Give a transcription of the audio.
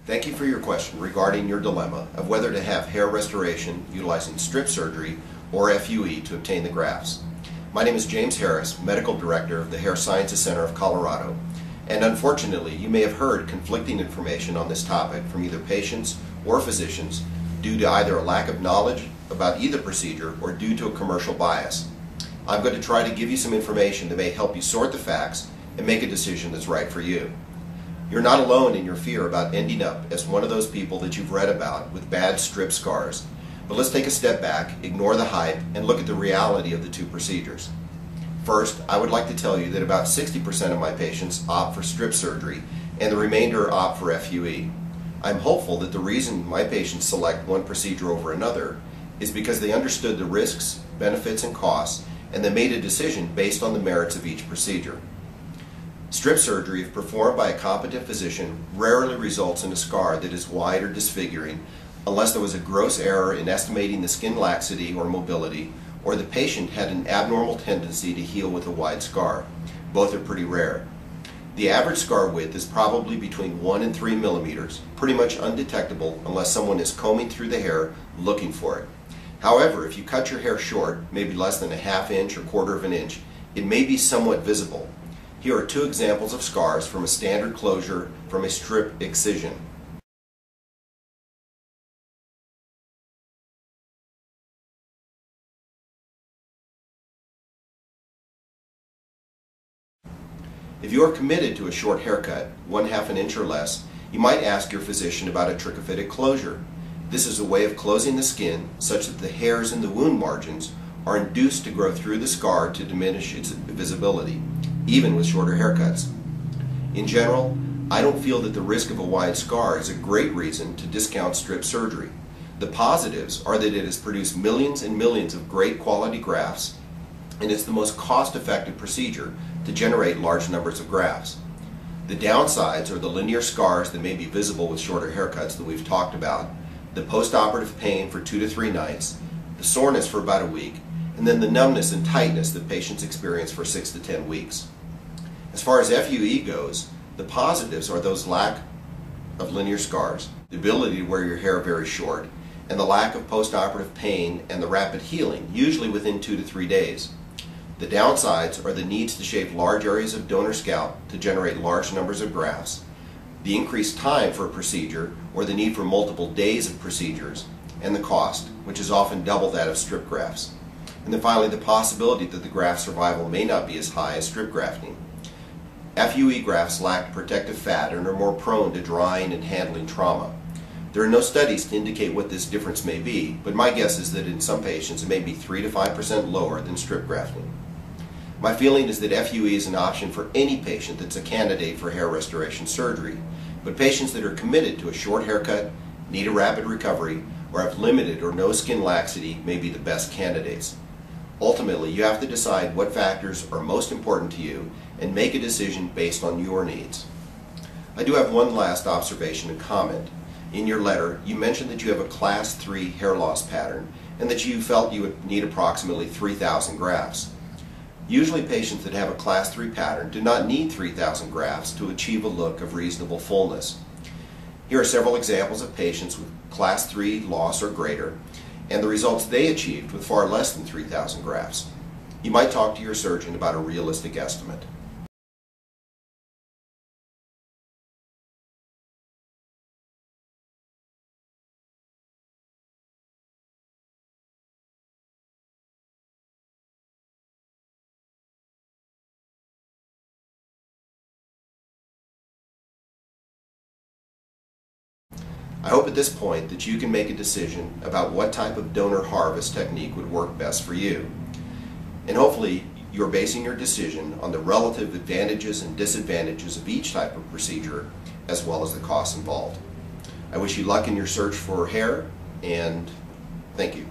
Thank you for your question regarding your dilemma of whether to have hair restoration utilizing strip surgery or FUE to obtain the grafts. My name is James Harris, Medical Director of the Hair Sciences Center of Colorado, and unfortunately you may have heard conflicting information on this topic from either patients or physicians due to either a lack of knowledge about either procedure or due to a commercial bias. I'm going to try to give you some information that may help you sort the facts and make a decision that's right for you. You're not alone in your fear about ending up as one of those people that you've read about with bad strip scars. But let's take a step back, ignore the hype, and look at the reality of the two procedures. First, I would like to tell you that about 60% of my patients opt for strip surgery and the remainder opt for FUE. I'm hopeful that the reason my patients select one procedure over another is because they understood the risks, benefits, and costs, and they made a decision based on the merits of each procedure. Strip surgery, if performed by a competent physician, rarely results in a scar that is wide or disfiguring unless there was a gross error in estimating the skin laxity or mobility, or the patient had an abnormal tendency to heal with a wide scar. Both are pretty rare. The average scar width is probably between 1 and 3 millimeters, pretty much undetectable unless someone is combing through the hair looking for it. However, if you cut your hair short, maybe less than a ½ inch or quarter of an inch, it may be somewhat visible. Here are two examples of scars from a standard closure from a strip excision. If you are committed to a short haircut, 1/2 an inch or less, you might ask your physician about a trichophytic closure. This is a way of closing the skin such that the hairs in the wound margins are induced to grow through the scar to diminish its visibility, even with shorter haircuts. In general, I don't feel that the risk of a wide scar is a great reason to discount strip surgery. The positives are that it has produced millions and millions of great quality grafts, and it's the most cost-effective procedure to generate large numbers of grafts. The downsides are the linear scars that may be visible with shorter haircuts that we've talked about, the post-operative pain for 2 to 3 nights, the soreness for about a week, and then the numbness and tightness that patients experience for 6 to 10 weeks. As far as FUE goes, the positives are those lack of linear scars, the ability to wear your hair very short, and the lack of post-operative pain and the rapid healing, usually within 2 to 3 days. The downsides are the needs to shave large areas of donor scalp to generate large numbers of grafts, the increased time for a procedure or the need for multiple days of procedures, and the cost, which is often double that of strip grafts. And then finally, the possibility that the graft survival may not be as high as strip grafting. FUE grafts lack protective fat and are more prone to drying and handling trauma. There are no studies to indicate what this difference may be, but my guess is that in some patients it may be 3 to 5% lower than strip grafting. My feeling is that FUE is an option for any patient that's a candidate for hair restoration surgery, but patients that are committed to a short haircut, need a rapid recovery, or have limited or no skin laxity may be the best candidates. Ultimately, you have to decide what factors are most important to you and make a decision based on your needs. I do have one last observation and comment. In your letter, you mentioned that you have a Class 3 hair loss pattern and that you felt you would need approximately 3,000 grafts. Usually patients that have a Class 3 pattern do not need 3,000 grafts to achieve a look of reasonable fullness. Here are several examples of patients with Class 3 loss or greater and the results they achieved with far less than 3,000 grafts. You might talk to your surgeon about a realistic estimate. I hope at this point that you can make a decision about what type of donor harvest technique would work best for you. And hopefully you're basing your decision on the relative advantages and disadvantages of each type of procedure as well as the costs involved. I wish you luck in your search for hair, and thank you.